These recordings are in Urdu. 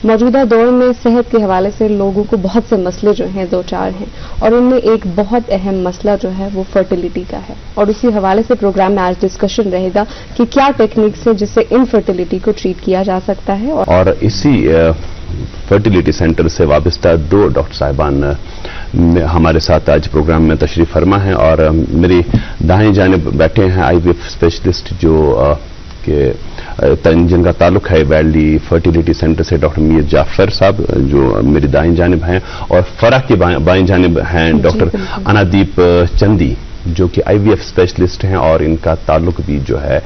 موجودہ دور میں صحت کے حوالے سے لوگوں کو بہت سے مسئلے جو ہیں دو چار ہیں، اور ان میں ایک بہت اہم مسئلہ جو ہے وہ فرٹیلیٹی کا ہے، اور اسی حوالے سے پروگرام میں آج ڈسکشن رہے گا کہ کیا ٹیکنیکس ہیں جس سے انفرٹیلیٹی کو ٹریٹ کیا جا سکتا ہے. اور اسی فرٹیلیٹی سینٹر سے وابستہ دو ڈاکٹر صاحبان ہمارے ساتھ آج پروگرام میں تشریف فرما ہیں، اور میری دائیں جانب بیٹھے ہیں آئی وی ایف اسپیشلسٹ جن کا تعلق ہے ویلی فرٹیلیٹی سینٹر سے ڈاکٹر میر جعفر صاحب جو میری دائیں جانب ہیں، اور فرح کی بائیں جانب ہیں ڈاکٹر انادیپ چندی جو کہ آئی وی ایف اسپیشلسٹ ہیں، اور ان کا تعلق بھی جو ہے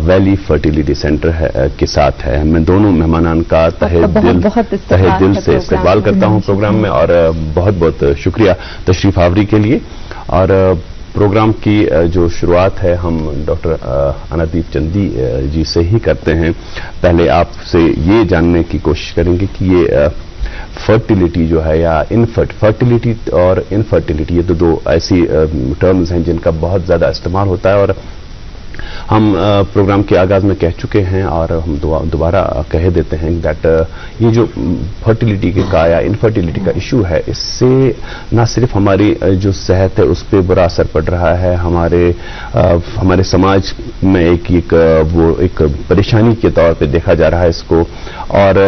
ویلی فرٹیلیٹی سینٹر کے ساتھ ہے. میں دونوں مہمانان کا تہہ دل سے استقبال کرتا ہوں پروگرام میں، اور بہت بہت شکریہ تشریف آوری کے لیے. اور پروگرام کی جو شروعات ہے ہم ڈاکٹر انادیپ چندی جی سے ہی کرتے ہیں. پہلے آپ سے یہ جاننے کی کوشش کریں گے کہ یہ فرٹیلیٹی جو ہے یا فرٹیلیٹی اور انفرٹیلیٹی یہ تو دو ایسی ٹرمز ہیں جن کا بہت زیادہ استعمال ہوتا ہے، اور ہم پروگرام کے آغاز میں کہہ چکے ہیں اور ہم دوبارہ کہہ دیتے ہیں دیٹ یہ جو فرٹیلیٹی کا یا انفرٹیلیٹی کا ایشو ہے، اس سے نہ صرف ہماری جو صحت ہے اس پہ برا اثر پڑ رہا ہے، ہمارے سماج میں ایک پریشانی کے طور پہ دیکھا جا رہا ہے اس کو، اور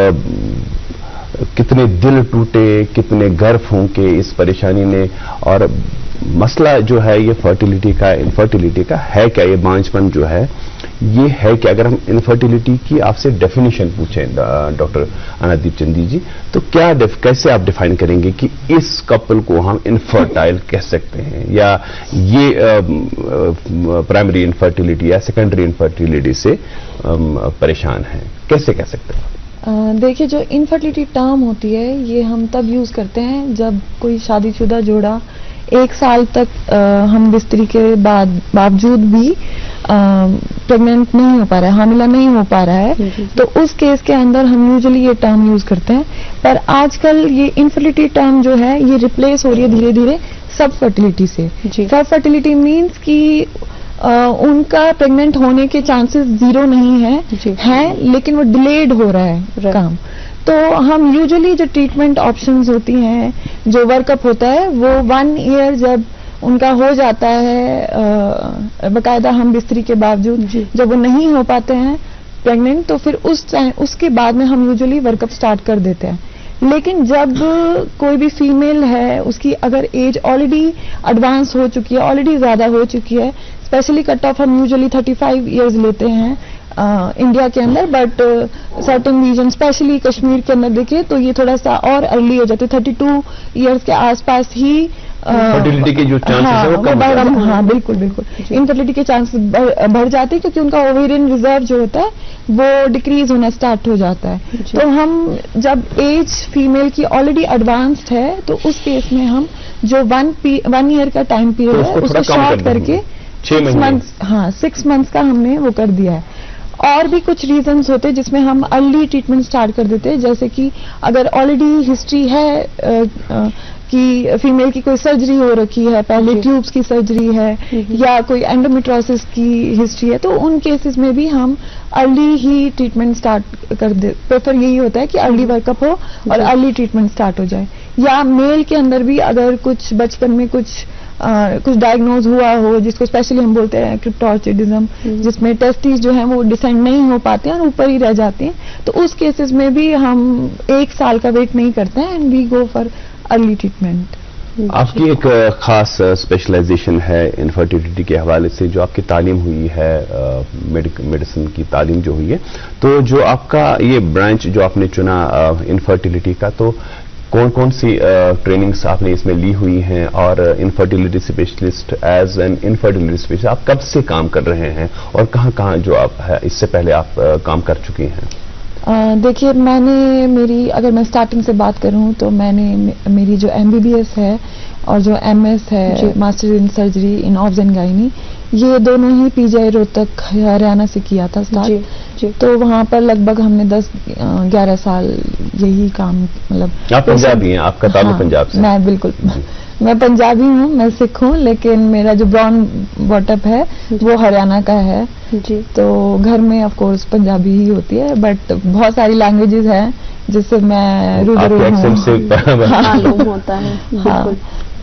کتنے دل ٹوٹے، کتنے گھر پھونکے اس پریشانی نے. اور مسئلہ جو ہے یہ فرٹیلیٹی کا انفرٹیلیٹی کا ہے کیا، یہ بانجپن جو ہے یہ ہے کہ اگر ہم انفرٹیلیٹی کی آپ سے ڈیفینیشن پوچھیں ڈاکٹر انادیپ چندی جی، تو کیسے آپ ڈیفائن کریں گے کہ اس کپل کو ہم انفرٹائل کہہ سکتے ہیں، یا یہ پرائمری انفرٹیلیٹی یا سیکنڈری انفرٹیلیٹی سے پریشان ہیں، کیسے کہہ سکتے ہیں؟ دیکھیے، جو انفرٹیلیٹی ٹرم ہوتی ہے یہ ہم تب یوز کرتے ہیں جب کوئی شادی شدہ جوڑا 1 سال تک ہم بستری کے باوجود بھی پریگننٹ نہیں ہو پا رہا ہے، حاملہ نہیں ہو پا رہا ہے، تو اس کیس کے اندر ہم یوزلی یہ ٹرم یوز کرتے ہیں. پر آج کل یہ انفرٹیلیٹی ٹرم جو ہے یہ ریپلیس ہو رہی ہے دھیرے دھیرے سب فرٹیلیٹی سے. سب فرٹیلیٹی مینس کہ ان کا پریگننٹ ہونے کے چانسز زیرو نہیں ہیں لیکن وہ ڈیلیڈ ہو رہا ہے کام. تو ہم یوزلی جو ٹریٹمنٹ آپشنز ہوتی ہیں، جو ورک اپ ہوتا ہے، وہ 1 ایئر جب ان کا ہو جاتا ہے باقاعدہ ہم بستری کے باوجود جب وہ نہیں ہو پاتے ہیں پریگننٹ، تو پھر اس کے بعد میں ہم یوزلی ورک اپ اسٹارٹ کر دیتے ہیں. لیکن جب کوئی بھی فیمیل ہے اس کی اگر ایج آلریڈی ایڈوانس ہو چکی ہے، آلریڈی زیادہ ہو چکی ہے، اسپیشلی کٹ آف ہم یوزلی 35 ایئرز لیتے ہیں انڈیا کے اندر، but certain region especially Kashmir کے اندر دیکھیں تو یہ تھوڑا سا اور ارلی ہو جاتے، 32 ایئرز کے آس پاس ہی فرٹیلیٹی کے جو چانسز ہیں وہ کم ہو جاتے ہیں. ہاں بالکل انفرٹیلیٹی کے چانسز بڑھ جاتے ہیں کیونکہ ان کا اوویرین ریزرو جو ہوتا ہے وہ ڈکریز ہونا اسٹارٹ ہو جاتا ہے. تو ہم جب ایج فیمیل کی آلریڈی ایڈوانسڈ ہے تو اس کیس میں ہم جو 1 ایئر کا ٹائم پیریڈ ہے اس کو شارٹ کر کے 6 منتھس کا ہم نے وہ کر دیا ہے. اور بھی کچھ ریزنز ہوتے ہیں جس میں ہم ارلی ٹریٹمنٹ اسٹارٹ کر دیتے ہیں، جیسے کہ اگر آلریڈی ہسٹری ہے کہ فیمیل کی کوئی سرجری ہو رکھی ہے، پہلے ٹیوبس کی سرجری ہے یا کوئی اینڈومیٹروسس کی ہسٹری ہے، تو ان کیسز میں بھی ہم ارلی ہی ٹریٹمنٹ اسٹارٹ کر دے. پریفر یہی ہوتا ہے کہ ارلی ورک اپ ہو اور ارلی ٹریٹمنٹ اسٹارٹ ہو جائے. یا میل کے اندر بھی اگر کچھ بچپن میں کچھ ڈائگنوز ہوا ہو، جس کو اسپیشلی ہم بولتے ہیں کرپٹورچڈزم، جس میں ٹیسٹیز جو ہیں وہ ڈیسینڈ نہیں ہو پاتے ہیں اور اوپر ہی رہ جاتے ہیں، تو اس کیسز میں بھی ہم 1 سال کا ویٹ نہیں کرتے ہیں and we go for early treatment. آپ کی ایک خاص اسپیشلائزیشن ہے انفرٹیلیٹی کے حوالے سے، جو آپ کی تعلیم ہوئی ہے میڈیسن کی تعلیم جو ہوئی ہے، تو جو آپ کا یہ برانچ جو آپ نے چنا انفرٹیلیٹی کا، تو کون سی ٹریننگز آپ نے اس میں لی ہوئی ہیں، اور infertility specialist as an infertility specialist آپ کب سے کام کر رہے ہیں، اور کہاں جو آپ ہے اس سے پہلے آپ کام کر چکی ہیں؟ دیکھیے، اگر میں اسٹارٹنگ سے بات کروں تو میں نے میری جو MBBS ہے اور جو MS ہے master in surgery in obs and gynae, یہ دونوں ہی PGI روہتک ہریانہ سے کیا تھا اسٹارٹ. تو وہاں پر لگ بھگ ہم نے 10-11 سال یہی کام، مطلب آپ پنجابی ہیں، آپ کا تعلق پنجاب سے؟ میں بالکل، میں پنجابی ہوں، میں سکھ ہوں، لیکن میرا جو براؤن باٹ اپ ہے وہ ہریانہ کا ہے. تو گھر میں آف کورس پنجابی ہی ہوتی ہے، بٹ بہت ساری لینگویجز ہیں جس سے میں روبرو آپ کے ایکسنٹ سے معلوم ہوتا ہے. بالکل.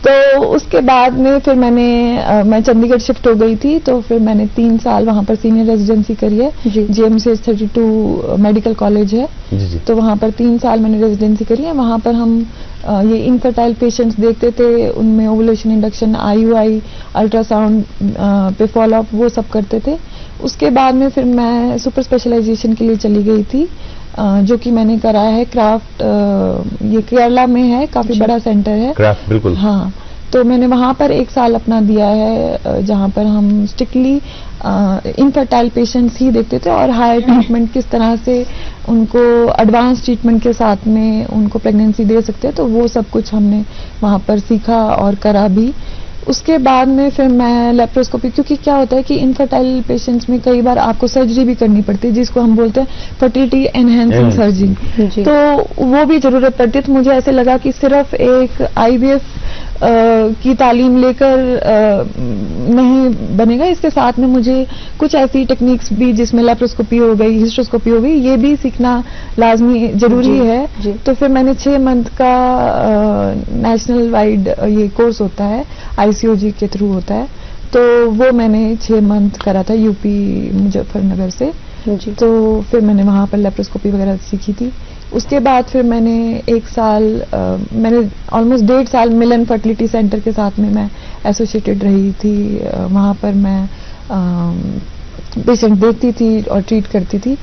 تو اس کے بعد میں پھر میں چنڈی گڑھ شفٹ ہو گئی تھی, تو پھر میں نے 3 سال وہاں پر سینئر ریزیڈنسی کری ہے. G M C 32 medical college ہے, تو وہاں پر 3 سال میں نے ریزیڈنسی کری ہے. وہاں پر ہم یہ انفرٹائل پیشنٹس دیکھتے تھے, ان میں اوولیشن انڈکشن, IUI, الٹرا ساؤنڈ پہ فالو اپ, وہ سب کرتے تھے. اس کے بعد میں پھر میں سپر اسپیشلائزیشن کے لیے چلی گئی تھی, جو کہ میں نے کرایا ہے کرافٹ, یہ کیرلا میں ہے, کافی بڑا سینٹر ہے کرافٹ. بالکل. ہاں, تو میں نے وہاں پر 1 سال اپنا دیا ہے, جہاں پر ہم اسٹرکٹلی انفرٹائل پیشنٹس ہی دیکھتے تھے, اور ہائر ٹریٹمنٹ کس طرح سے ان کو ایڈوانس ٹریٹمنٹ کے ساتھ میں ان کو پریگنینسی دے سکتے ہیں, تو وہ سب کچھ ہم نے وہاں پر سیکھا اور کرا بھی. اس کے بعد میں پھر میں لیپروسکوپی, کیونکہ کیا ہوتا ہے کہ انفرٹائل پیشنٹس میں کئی بار آپ کو سرجری بھی کرنی پڑتی ہے, جس کو ہم بولتے ہیں فرٹیلٹی انہینسنگ سرجری, تو وہ بھی ضرورت پڑتی ہے. تو مجھے ایسے لگا کہ صرف ایک IVF کی تعلیم لے کر نہیں بنے گا, اس کے ساتھ میں مجھے کچھ ایسی ٹیکنیکس بھی, جس میں لیپروسکوپی ہو گئی, ہسٹروسکوپی ہو گئی, یہ بھی سیکھنا لازمی ضروری ہے. تو پھر میں نے 6 منتھ کا نیشنل وائڈ یہ کورس ہوتا ہے, ICOG کے تھرو ہوتا ہے, تو وہ میں نے 6 منتھ کرا تھا UP مظفر نگر سے. تو پھر میں نے وہاں پر لیپروسکوپی وغیرہ سیکھی تھی. اس کے بعد پھر میں نے 1 سال, میں نے آلموسٹ 1.5 سال ملن فرٹیلٹی سینٹر کے ساتھ میں ایسوسیٹڈ رہی تھی. وہاں پر میں پیشنٹ دیکھتی تھی اور ٹریٹ کرتی تھی.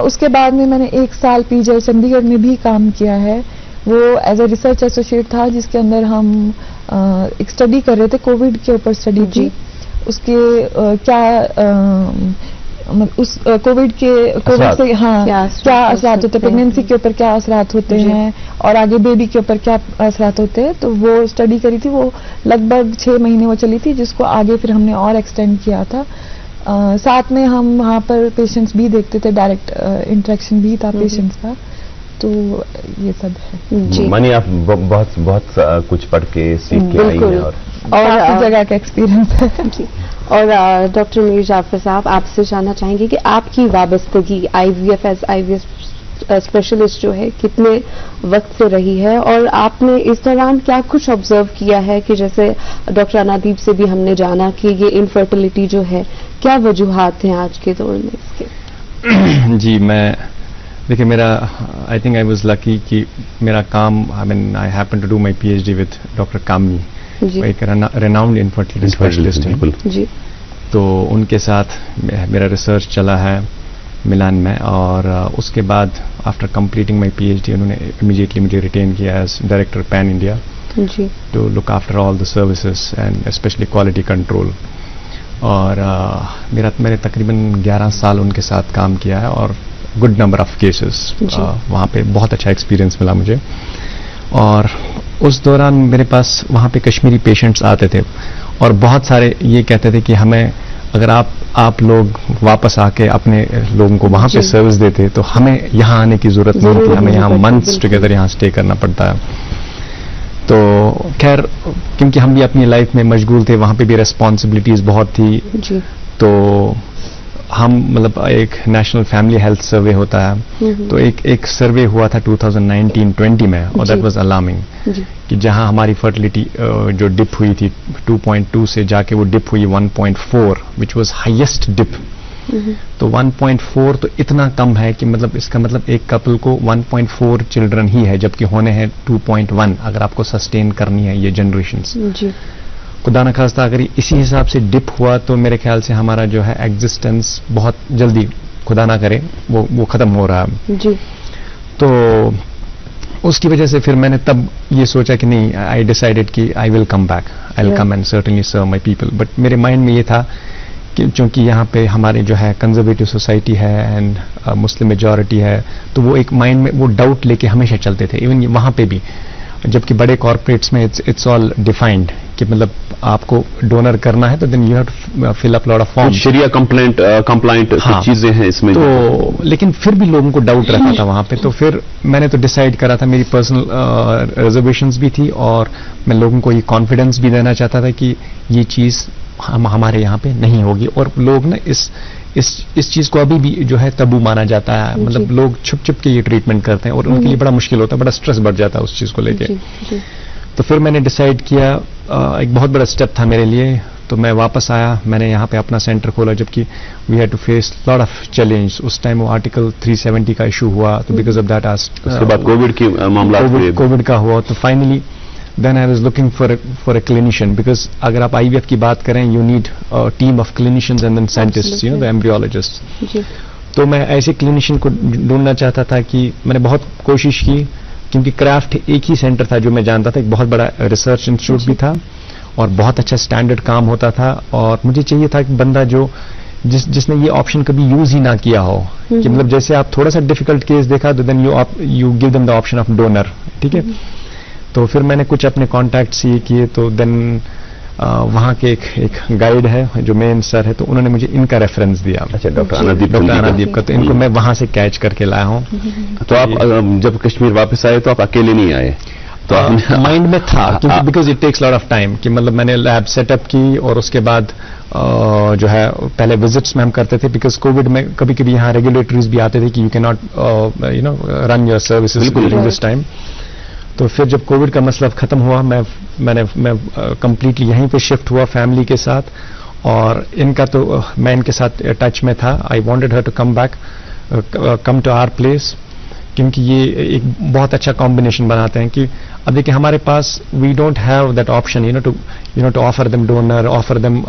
اس کے بعد میں نے 1 سال PGI چنڈی گڑھ میں بھی کام کیا ہے. وہ ایز اے ریسرچ ایسوسیٹ تھا, جس کے اندر ہم ایک اسٹڈی کر رہے تھے, کووڈ کے اوپر اسٹڈی تھی. اس کے اس کووڈ سے کیا اثرات ہوتے ہیں, پریگنینسی کے اوپر کیا اثرات ہوتے ہیں, اور آگے بیبی کے اوپر کیا اثرات ہوتے ہیں. تو وہ اسٹڈی کری تھی, وہ لگ بھگ 6 مہینے وہ چلی تھی, جس کو آگے پھر ہم نے اور ایکسٹینڈ کیا تھا. ساتھ میں ہم وہاں پر پیشنٹس بھی دیکھتے تھے, ڈائریکٹ انٹریکشن بھی تھا پیشنٹس کا. تو یہ سب ہے. جی مانی, آپ بہت کچھ پڑھ کے سیکھ کے آئی ہیں, اور کافی جگہ کا ایکسپیرئنس ہے. جی. اور ڈاکٹر میر جعفر صاحب, آپ سے جاننا چاہیں گے کہ آپ کی وابستگی IVF اسپیشلسٹ جو ہے کتنے وقت سے رہی ہے, اور آپ نے اس دوران کیا کچھ آبزرو کیا ہے, کہ جیسے ڈاکٹر انادیپ سے بھی ہم نے جانا کہ یہ انفرٹیلٹی جو ہے, کیا وجوہات ہیں آج کے دور میں اس کے؟ جی, میں دیکھیں, میرا I think I was lucky کہ میرا کام, I happen to do my PhD with doctor Kamini, ایک ریناؤنڈ انفرٹیلٹی اسپیشلسٹ ہیں. جی. تو ان کے ساتھ میرا ریسرچ چلا ہے ملان میں, اور اس کے بعد آفٹر کمپلیٹنگ مائی PhD انہوں نے امیڈیٹلی مجھے ریٹین کیا as director pan India to look after all the services and especially quality control. اور میں نے تقریباً 11 سال ان کے ساتھ کام کیا ہے, اور گڈ نمبر آف کیسز وہاں پہ بہت اچھا ایکسپیرئنس ملا مجھے. اور اس دوران میرے پاس وہاں پہ کشمیری پیشنٹس آتے تھے, اور بہت سارے یہ کہتے تھے کہ ہمیں اگر آپ لوگ واپس آ کے اپنے لوگوں کو وہاں پہ سروس دیتے تو ہمیں یہاں آنے کی ضرورت نہیں ہوتی, ہمیں یہاں منتھس ٹوگیدر یہاں اسٹے کرنا پڑتا ہے. تو خیر, کیونکہ ہم بھی اپنی لائف میں مشغول تھے, وہاں پہ بھی ریسپانسبلٹیز بہت تھی, تو ہم مطلب ایک نیشنل فیملی ہیلتھ سروے ہوتا ہے, تو ایک سروے ہوا تھا 2019-20 میں, اور دیٹ واز الارمنگ, کہ جہاں ہماری فرٹیلٹی جو ڈپ ہوئی تھی 2.2 سے جا کے وہ ڈپ ہوئی 1.4, وچ واز ہائیسٹ ڈپ. تو 1.4 تو اتنا کم ہے کہ مطلب اس کا مطلب ایک کپل کو 1.4 چلڈرن ہی ہے, جبکہ ہونے ہیں 2.1 اگر آپ کو سسٹین کرنی ہے یہ جنریشنز. خدا نخواستہ اگر اسی حساب سے ڈپ ہوا تو میرے خیال سے ہمارا جو ہے ایگزسٹنس بہت جلدی, خدا نہ کرے, وہ ختم ہو رہا ہے. تو اس کی وجہ سے پھر میں نے تب یہ سوچا کہ نہیں, آئی ڈیسائیڈڈ کہ I will come back, I will come and certainly serve my people. But میرے مائنڈ میں یہ تھا کہ چونکہ یہاں پہ ہمارے جو ہے کنزرویٹو سوسائٹی ہے اینڈ مسلم میجورٹی ہے, تو وہ ایک مائنڈ میں وہ ڈاؤٹ لے کے ہمیشہ چلتے تھے, ایون وہاں پہ بھی. جبکہ بڑے کارپوریٹس میں اٹس آل ڈیفائنڈ کہ مطلب آپ کو ڈونر کرنا ہے تو then you have to fill up lot of form, شریعہ کمپلائنٹ چیزیں ہیں اس میں. تو لیکن پھر بھی لوگوں کو ڈاؤٹ رہتا تھا وہاں پہ. تو پھر میں نے تو ڈیسائیڈ کرا تھا, میری پرسنل ریزرویشنز بھی تھی, اور میں لوگوں کو یہ کانفیڈنس بھی دینا چاہتا تھا کہ یہ چیز ہمارے یہاں پہ نہیں ہوگی. اور لوگ نا اس چیز کو ابھی بھی جو ہے تبو مانا جاتا ہے, مطلب لوگ چھپ چھپ کے یہ ٹریٹمنٹ کرتے ہیں اور ان کے لیے بڑا مشکل ہوتا ہے, بڑا اسٹریس بڑھ جاتا ہے اس چیز کو لے کے. تو پھر میں نے ڈیسائیڈ کیا, ایک بہت بڑا اسٹیپ تھا میرے لیے, تو میں واپس آیا, میں نے یہاں پہ اپنا سینٹر کھولا, جبکہ we had to face lot of challenge. اس ٹائم وہ آرٹیکل 370 کا ایشو ہوا, تو بیکاز آف دیٹ اس کے بعد کووڈ کی معاملات کووڈ کا ہوا, تو finally then I was looking for a clinician, because اگر آپ IVF کی بات کریں you need team of clinicians and then scientist, you know the embryologist. تو میں ایسے کلینیشین کو ڈھونڈنا چاہتا تھا کہ میں نے بہت کوشش کی, کیونکہ کرافٹ ایک ہی سینٹر تھا جو میں جانتا تھا, ایک بہت بڑا ریسرچ انسٹیٹیوٹ بھی تھا اور بہت اچھا اسٹینڈرڈ کام ہوتا تھا. اور مجھے چاہیے تھا کہ بندہ جو جس نے یہ آپشن کبھی یوز ہی نہ کیا ہو, کہ مطلب جیسے آپ تھوڑا سا ڈیفیکلٹ کیس دیکھا تو then you gave them the option of donor, ٹھیک ہے. تو پھر میں نے کچھ اپنے کانٹیکٹس یہ کیے, تو دین وہاں کے ایک گائیڈ ہے جو مین سر ہے, تو انہوں نے مجھے ان کا ریفرنس دیا. اچھا, ڈاکٹر انادیپ کا. تو ان کو میں وہاں سے کیچ کر کے لایا ہوں. تو آپ جب کشمیر واپس آئے تو آپ اکیلے نہیں آئے؟ تو مائنڈ میں تھا, کیونکہ because it takes lot of time, کہ مطلب میں نے لیب سیٹ اپ کی اور اس کے بعد جو ہے پہلے وزٹس میں ہم کرتے تھے, بیکاز کووڈ میں کبھی کبھی یہاں ریگولیٹریز بھی آتے تھے کہ یو کی not you know run your services during this time. تو پھر جب کووڈ کا مسئلہ ختم ہوا, میں کمپلیٹلی یہیں پہ شفٹ ہوا فیملی کے ساتھ. اور ان کا تو میں ان کے ساتھ ٹچ میں تھا. I wanted her to come back, come to our place, کیونکہ یہ ایک بہت اچھا کمبینیشن بناتے ہیں. کہ اب دیکھیں ہمارے پاس we don't have that option to offer them donor, offer them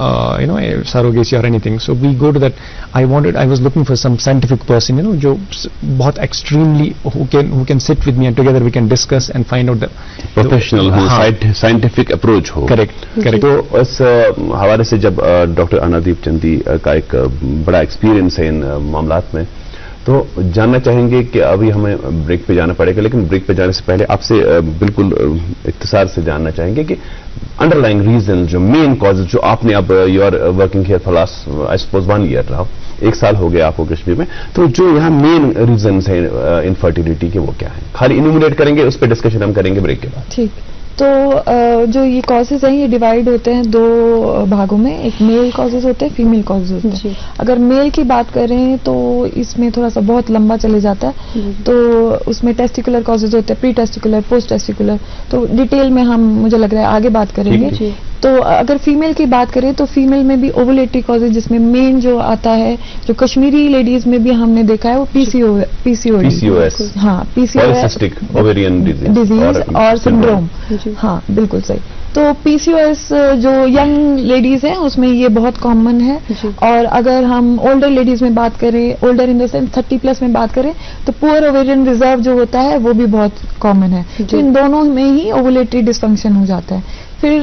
surrogacy اور anything. So we go to that. I was looking for some scientific person جو بہت ایکسٹریملی ہو can sit with me and together we can discuss and find out professional scientific approach ہو. کریکٹ. تو اس حوالے سے جب ڈاکٹر انادیپ چندی کا ایک بڑا ایکسپیرئنس ہے ان معاملات میں, تو جاننا چاہیں گے کہ ابھی ہمیں بریک پہ جانا پڑے گا, لیکن بریک پہ جانے سے پہلے آپ سے بالکل اختصار سے جاننا چاہیں گے کہ انڈر لائنگ ریزن, جو مین کاز, جو آپ نے اب you are working here for last I suppose 1 year رہا, 1 سال ہو گیا آپ کو کشمیر میں, تو جو یہاں مین ریزنس ہیں انفرٹیلٹی کے وہ کیا ہیں؟ خالی انیمولیٹ کریں گے, اس پہ ڈسکشن ہم کریں گے بریک کے بعد. ٹھیک. تو جو یہ کازز ہیں یہ ڈیوائڈ ہوتے ہیں 2 بھاگوں میں. ایک میل کازز ہوتے ہیں, فیمیل کازز ہوتے ہیں. اگر میل کی بات کریں تو اس میں تھوڑا سا بہت لمبا چلے جاتا ہے. تو اس میں ٹیسٹیکولر کازز ہوتے ہیں, پری ٹیسٹیکولر, پوسٹ ٹیسٹیکولر. تو ڈیٹیل میں ہم مجھے لگ رہا ہے آگے بات کریں گے. تو اگر فیمیل کی بات کریں تو فیمیل میں بھی اوولیٹری کازز, جس میں مین جو آتا ہے, جو کشمیری لیڈیز میں بھی ہم نے دیکھا ہے, وہ پی سی او ایس. ہاں, پی سی او ایس ڈیزیز اور سنڈروم. ہاں بالکل صحیح. تو پی سی او ایس جو ینگ لیڈیز ہیں اس میں یہ بہت کامن ہے. اور اگر ہم اولڈر لیڈیز میں بات کریں, اولڈر ان دا سینس 30+ میں بات کریں, تو پور اوویرین ریزرو جو ہوتا ہے وہ بھی بہت کامن ہے. تو ان دونوں میں ہی اوولیٹری ڈسفنکشن ہو جاتا ہے. پھر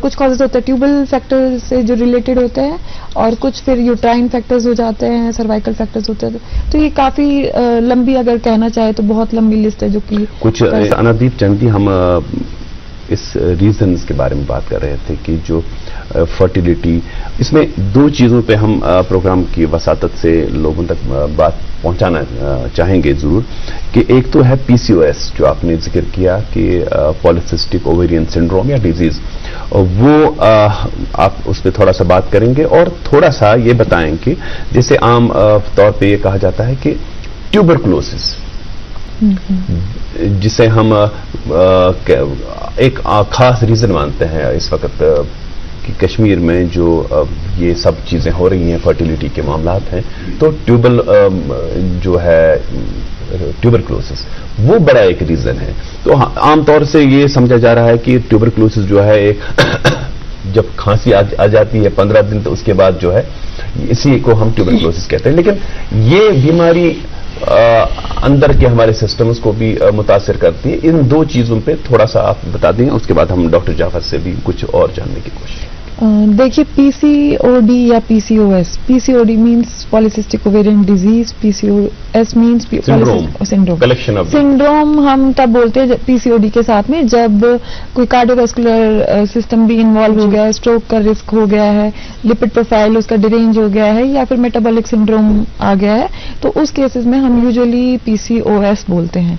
کچھ کازز ہوتے ہیں ٹیوبل فیکٹر سے جو ریلیٹڈ ہوتے ہیں, اور کچھ پھر یوٹرائن فیکٹرز ہو جاتے ہیں, سروائکل فیکٹرز ہوتے ہیں. تو یہ کافی لمبی, اگر کہنا چاہے تو بہت لمبی لسٹ ہے جو کہ کچھ. انادیپ چندی, ہم اس ریزنز کے بارے میں بات کر رہے تھے کہ جو فرٹیلیٹی, اس میں 2 چیزوں پہ ہم پروگرام کی وساطت سے لوگوں تک بات پہنچانا چاہیں گے ضرور. کہ ایک تو ہے پی سی او ایس جو آپ نے ذکر کیا, کہ پالیسسٹک اوویرین سنڈروم یا ڈیزیز, وہ آپ اس پہ تھوڑا سا بات کریں گے. اور تھوڑا سا یہ بتائیں کہ جیسے عام طور پہ یہ کہا جاتا ہے کہ ٹیوبرکلوسس, جسے ہم ایک خاص ریزن مانتے ہیں اس وقت کہ کشمیر میں جو یہ سب چیزیں ہو رہی ہیں, فرٹیلیٹی کے معاملات ہیں, تو جو ہے ٹیوبرکلوسس وہ بڑا ایک ریزن ہے. تو عام طور سے یہ سمجھا جا رہا ہے کہ ٹیوبرکلوسس جو ہے ایک جب کھانسی آ جاتی ہے 15 دن, تو اس کے بعد جو ہے اسی کو ہم ٹیوبرکلوسس کہتے ہیں. لیکن یہ بیماری اندر کے ہمارے سسٹمز کو بھی متاثر کرتی ہے. ان 2 چیزوں پہ تھوڑا سا آپ بتا دیں, اس کے بعد ہم ڈاکٹر جعفر سے بھی کچھ اور جاننے کی کوشش. دیکھیے, پی سی او ڈی یا پی سی او ایس, پی سی O D means پالیسسٹک ovarian disease, پی سی او ایس مینس سنڈروم. ہم تب بولتے ہیں پی سی او ڈی کے ساتھ میں جب کوئی کارڈیوواسکولر سسٹم بھی انوالو ہو گیا ہے, اسٹروک کا رسک ہو گیا ہے, لپڈ پروفائل اس کا ڈرینج ہو گیا ہے, یا پھر میٹابولک سنڈروم آ گیا ہے. تو اس کیسز میں ہم یوزلی پی سی او ایس بولتے ہیں.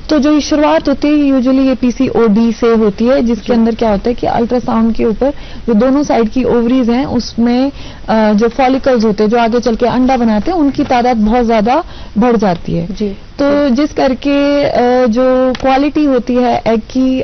تو جو شروعات ہوتی ہے یوزلی یہ PCOD سے ہوتی ہے، جس کے اندر کیا ہوتا ہے کہ الٹرا ساؤنڈ کے اوپر جو دونوں سائڈ کی اووریز ہیں اس میں جو فالکلز ہوتے ہیں جو آگے چل کے انڈا بناتے ہیں ان کی تعداد بہت زیادہ بڑھ جاتی ہے جی. تو جس کر کے جو کوالٹی ہوتی ہے ایگ کی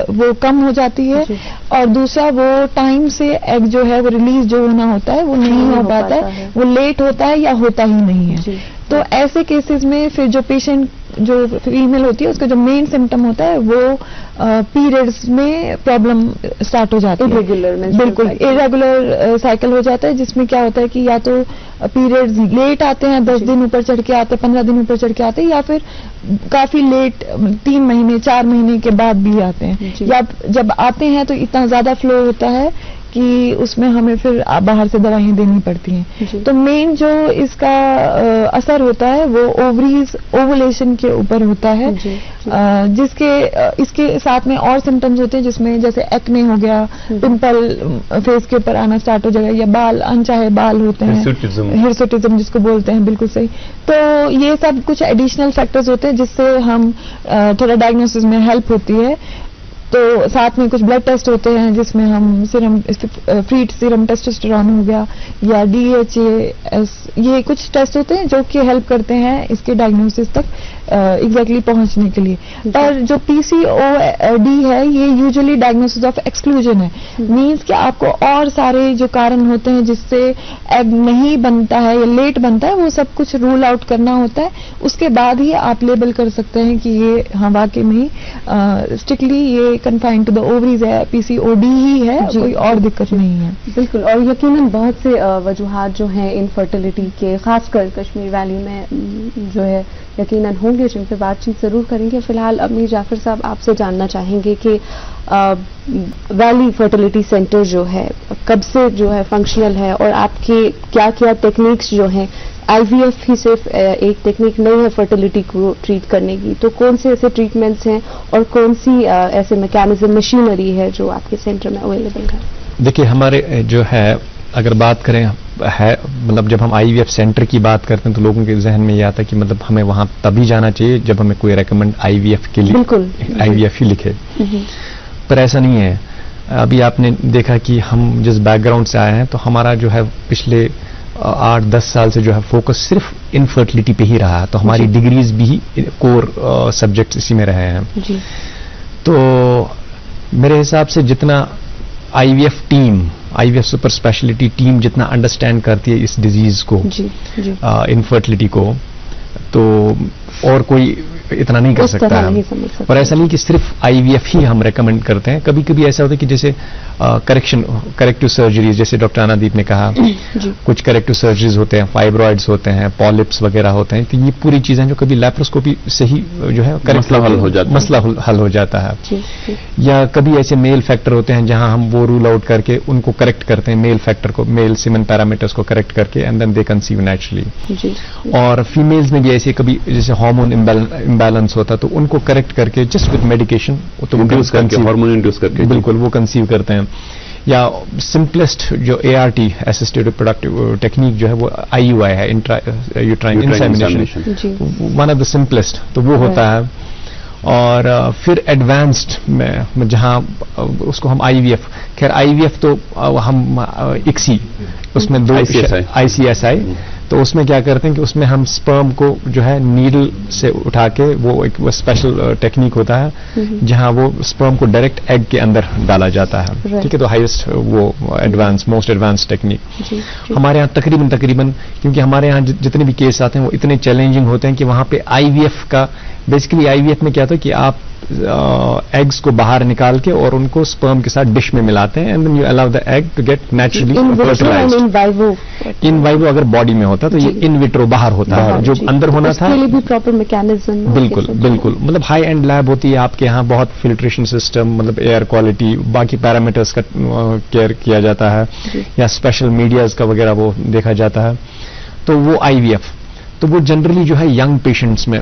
وہ کم ہو جاتی ہے جی. اور دوسرا وہ ٹائم سے ایگ جو ہے وہ ریلیز جو ہونا ہوتا ہے وہ نہیں ہو پاتا ہے، وہ لیٹ ہوتا ہے یا ہوتا ہی نہیں ہے جی. تو ایسے کیسز میں پھر جو پیشنٹ جو فیمیل ہوتی ہے اس کا جو مین سمٹم ہوتا ہے وہ پیریڈز میں پرابلم اسٹارٹ ہو جاتی ہے، بالکل ارریگولر سائیکل ہو جاتا ہے، جس میں کیا ہوتا ہے کہ یا تو پیریڈز لیٹ آتے ہیں، 10 دن اوپر چڑھ کے آتے ہیں، 15 دن اوپر چڑھ کے آتے ہیں، یا پھر کافی لیٹ 3 مہینے 4 مہینے کے بعد بھی آتے ہیں، یا جب آتے ہیں تو اتنا زیادہ فلو ہوتا ہے کہ اس میں ہمیں پھر باہر سے دوائیں دینی پڑتی ہیں جی. تو مین جو اس کا اثر ہوتا ہے وہ اووریز اوولیشن کے اوپر ہوتا ہے جی. جس کے اس کے ساتھ میں اور سمٹمز ہوتے ہیں جس میں جیسے ایکنے ہو گیا، پمپل فیس کے اوپر آنا اسٹارٹ ہو جائے گا، یا بال انچاہے بال ہوتے ہیں، ہرسوٹزم جس کو بولتے ہیں، بالکل صحیح. تو یہ سب کچھ ایڈیشنل فیکٹرز ہوتے ہیں جس سے ہم تھوڑا ڈائگنوسس میں ہیلپ ہوتی ہے. تو ساتھ میں کچھ بلڈ ٹیسٹ ہوتے ہیں جس میں ہم سیرم فری سیرم ٹیسٹوسٹیرون ہو گیا یا DHAS، یہ کچھ ٹیسٹ ہوتے ہیں جو کہ ہیلپ کرتے ہیں اس کے ڈائگنوسس تک ایگزیکٹلی پہنچنے کے لیے. پر جو PCOD ہے یہ یوزلی ڈائگنوسس آف ایکسکلوژن ہے، مینس کہ آپ کو اور سارے جو کارن ہوتے ہیں جس سے ایگ نہیں بنتا ہے یا لیٹ بنتا ہے وہ سب کچھ رول آؤٹ کرنا ہوتا ہے، اس کے بعد ہی آپ لیبل کر سکتے ہیں کہ یہ ہاں واقعی میں اسٹرکٹلی یہ کنفائن ٹو دا اووریز ہے، PCOD ہی ہے، کوئی اور دقت نہیں ہے. بالکل. اور یقیناً بہت سے وجوہات جو ہیں انفرٹیلٹی کے، خاص کر کشمیر ویلی میں جو ہے یقیناً ہوں گے، جن پہ بات چیت ضرور کریں گے. فی الحال امیر جعفر صاحب آپ سے جاننا چاہیں گے کہ ویلی فرٹیلٹی سینٹر جو ہے کب سے جو ہے فنکشنل ہے، اور آپ کے کیا کیا ٹیکنیکس جو ہیں، IVF ہی صرف ایک ٹیکنیک نہیں ہے فرٹیلٹی کو ٹریٹ کرنے کی، تو کون سے ایسے ٹریٹمنٹس ہیں اور کون سی ایسے میکینزم مشینری ہے جو آپ کے سینٹر میں اویلیبل ہے؟ دیکھیے ہمارے جو ہے اگر بات کریں ہے مطلب جب ہم IVF سینٹر کی بات کرتے ہیں تو لوگوں کے ذہن میں یہ آتا ہے کہ مطلب ہمیں وہاں تبھی جانا چاہیے جب ہمیں کوئی ریکمینڈ IVF کے لیے بالکل IVF ہی لکھے، پر ایسا نہیں ہے. ابھی آپ نے دیکھا کہ ہم جس بیک گراؤنڈ سے آئے ہیں تو ہمارا جو ہے پچھلے 8-10 سال سے جو ہے فوکس صرف انفرٹیلٹی پہ ہی رہا ہے، تو ہماری ڈگریز بھی کور سبجیکٹس اسی میں رہے ہیں جی. تو میرے حساب سے جتنا IVF team, IVF super specialty team جتنا انڈرسٹینڈ کرتی ہے اس ڈیزیز کو انفرٹیلٹی کو، تو اور کوئی اتنا نہیں کر سکتا ہے. اور ایسا نہیں کہ صرف IVF ہی ہم ریکمینڈ کرتے ہیں، کبھی کبھی ایسا ہوتا ہے کہ جیسے کریکٹو سرجریز، جیسے ڈاکٹر انادیپ نے کہا کچھ کریکٹو سرجریز ہوتے ہیں، فائبرائڈز ہوتے ہیں، پالپس وغیرہ ہوتے ہیں، تو یہ پوری چیزیں جو کبھی لیپروسکوپی سے ہی جو ہے مسئلہ حل ہو جاتا ہے. یا کبھی ایسے میل فیکٹر ہوتے ہیں جہاں ہم وہ رول آؤٹ کر کے ان کو کریکٹ کرتے ہیں، میل فیکٹر کو، میل سیمن پیرامیٹرز کو کریکٹ کر کے، and then they conceive naturally. اور فیمیلز میں بھی ایسے کبھی جیسے ہارمون امبیلنس ہوتا تو ان کو کریکٹ کر کے just with medication hormone induce کر کے بالکل وہ کنسیو کرتے ہیں. یا سمپلسٹ جو ART اسسٹڈ ریپروڈکٹیو ٹیکنیک جو ہے وہ IUI ہے، intra uterine insemination, one of the simplest, تو وہ ہوتا ہے. اور پھر ایڈوانسڈ میں جہاں اس کو ہم IVF، خیر IVF تو ہم ICSI اس میں 2 ICSI، تو اس میں کیا کرتے ہیں کہ اس میں ہم سپرم کو جو ہے نیڈل سے اٹھا کے وہ ایک اسپیشل ٹیکنیک ہوتا ہے جہاں وہ سپرم کو ڈائریکٹ ایگ کے اندر ڈالا جاتا ہے، ٹھیک ہے. تو ہائیسٹ وہ موسٹ ایڈوانس ٹیکنیک ہمارے یہاں تقریباً کیونکہ ہمارے یہاں جتنے بھی کیس آتے ہیں وہ اتنے چیلنجنگ ہوتے ہیں کہ وہاں پہ IVF کا بیسیکلی IVF میں کیا ہوتا ہے کہ آپ ایگز کو باہر نکال کے اور ان کو سپرم کے ساتھ ڈش میں ملاتے ہیں، and then you allow the egg to get naturally fertilized. In vivo اگر باڈی میں ہوتا تو یہ ان ویٹرو باہر ہوتا ہے، جو اندر ہونا تھا بالکل مطلب ہائی اینڈ لیب ہوتی ہے آپ کے یہاں، بہت فلٹریشن سسٹم، مطلب ایئر کوالٹی، باقی پیرامیٹرز کا کیئر کیا جاتا ہے، یا اسپیشل میڈیاز کا وغیرہ وہ دیکھا جاتا ہے. تو وہ IVF تو وہ جنرلی جو ہے ینگ پیشنٹس میں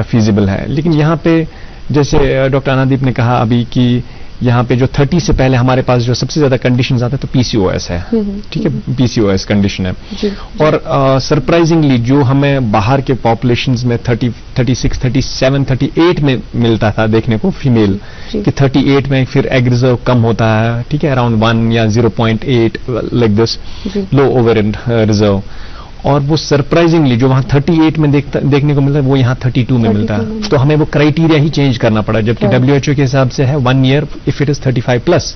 فیزیبل ہے. لیکن یہاں پہ جیسے ڈاکٹر انادیپ نے کہا ابھی کہ یہاں پہ جو 30 سے پہلے ہمارے پاس جو سب سے زیادہ کنڈیشنز آتے ہیں تو PCOS ہے, ٹھیک ہے, PCOS کنڈیشن ہے. اور سرپرائزنگلی جو ہمیں باہر کے پاپولیشنز میں 30, 36, 37, 38 میں ملتا تھا دیکھنے کو فیمیل, کہ 38 میں پھر ایگ ریزرو کم ہوتا ہے, ٹھیک ہے, اراؤنڈ 1 یا 0.8 like this, low over reserve. اور وہ سرپرائزنگلی جو وہاں 38 میں دیکھنے کو ملتا ہے وہ یہاں 32 میں ملتا ہے. تو ہمیں وہ کرائیٹیریا ہی چینج کرنا پڑا, جبکہ WHO کے حساب سے ہے 1 year if it is 35+.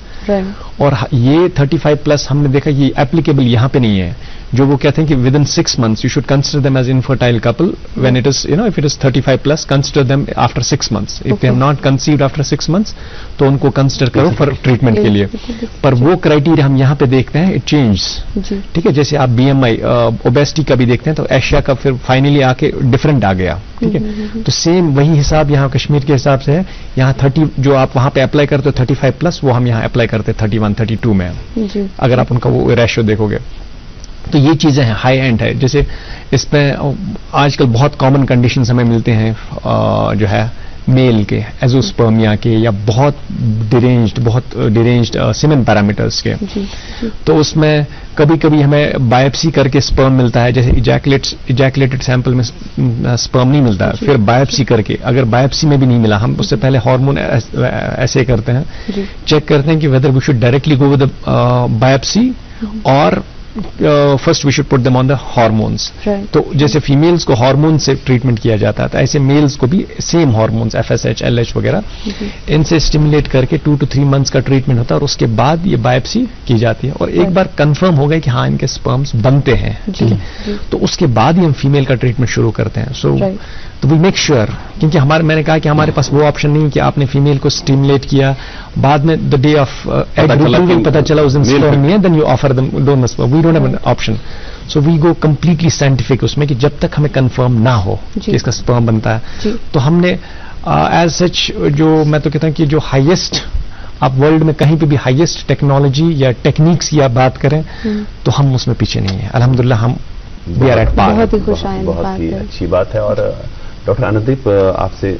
اور یہ 35+ ہم نے دیکھا یہ اپلیکیبل یہاں پہ نہیں ہے. جو وہ کہتے ہیں کہ with in 6 months you should consider them as infertile couple when it is, if it is 35+, consider them after 6 months. If they have not conceived after 6 months تو ان کو کنسیڈر کرو فار ٹریٹمنٹ کے لیے. پر وہ کرائیٹیریا ہم یہاں پہ دیکھتے ہیں اٹ چینج, ٹھیک ہے. جیسے آپ BMI اوبیسٹی کا بھی دیکھتے ہیں تو ایشیا کا پھر فائنلی آ کے ڈفرنٹ آ گیا, ٹھیک ہے. تو سیم وہی حساب یہاں کشمیر کے حساب سے ہے. یہاں 30 جو آپ وہاں پہ اپلائی کرتے ہو 35+, وہ ہم یہاں اپلائی کرتے 31, 32 میں, اگر آپ ان کا وہ ریشو دیکھو گے. تو یہ چیزیں ہیں, ہائی اینڈ ہے. جیسے اس میں آج کل بہت کامن کنڈیشنز ہمیں ملتے ہیں جو ہے میل کے, ایزوسپرمیا کے, یا بہت ڈیرینجڈ سیمن پیرامیٹرز کے. تو اس میں کبھی کبھی ہمیں بایوپسی کر کے سپرم ملتا ہے, جیسے ایجیکولیٹڈ سیمپل میں سپرم نہیں ملتا ہے, پھر بایوپسی کر کے, اگر بایوپسی میں بھی نہیں ملا, ہم اس سے پہلے ہارمون ایسے کرتے ہیں, چیک کرتے ہیں کہ whether we should directly go with biopsy or first we should put them on the hormones. تو جیسے فیمیلز کو ہارمون سے ٹریٹمنٹ کیا جاتا تھا, ایسے میلز کو بھی سیم ہارمونس FSH, LH وغیرہ ان سے اسٹیمولیٹ کر کے 2 to 3 months کا ٹریٹمنٹ ہوتا ہے, اور اس کے بعد یہ بایوپسی کی جاتی ہے. اور ایک بار کنفرم ہو گئے کہ ہاں ان کے سپرمز بنتے ہیں, ٹھیک ہے, تو اس کے بعد ہی ہم فیمیل کا ٹریٹمنٹ شروع کرتے ہیں. سو تو وی میک شیور, کیونکہ میں نے کہا کہ ہمارے پاس وہ آپشن نہیں کہ آپ نے فیمیل کو اسٹیمولیٹ کیا, بعد میں دا ڈے آف پتا چلا اس دن سپرم نہیں ہے, then you offer them donor sperm. We don't have an option. So we go completely scientific اس میں, کہ جب تک ہمیں کنفرم نہ ہو کہ اس کا سپرم بنتا ہے. تو ہم نے ایز سچ جو میں تو کہتا ہوں کہ جو ہائیسٹ آپ ورلڈ میں کہیں پہ بھی ہائیسٹ ٹیکنالوجی یا ٹیکنیکس کی آپ بات کریں تو ہم اس میں پیچھے نہیں ہیں الحمدللہ. ہم وی آر ایٹ پار. بہت ہی اچھی بات ہے. اور ڈاکٹر انادیپ, آپ سے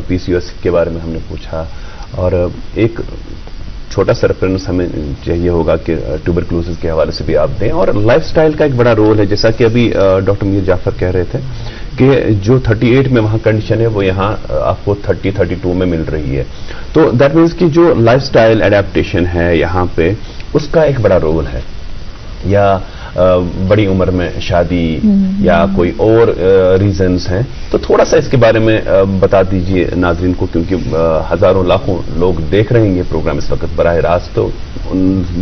PCOS کے بارے میں ہم نے پوچھا, اور ایک چھوٹا سا ریفرنس ہمیں چاہیے ہوگا کہ ٹیوبرکلوسس کے حوالے سے بھی آپ دیں. اور لائف سٹائل کا ایک بڑا رول ہے, جیسا کہ ابھی ڈاکٹر میر جعفر کہہ رہے تھے کہ جو 38 میں وہاں کنڈیشن ہے وہ یہاں آپ کو 30, 32 میں مل رہی ہے. تو دیٹ مینس کہ جو لائف سٹائل اڈیپٹیشن ہے یہاں پہ اس کا ایک بڑا رول ہے, یا بڑی عمر میں شادی یا کوئی اور ریزنز ہیں. تو تھوڑا سا اس کے بارے میں بتا دیجئے ناظرین کو, کیونکہ ہزاروں لاکھوں لوگ دیکھ رہے ہیں یہ پروگرام اس وقت براہ راست, تو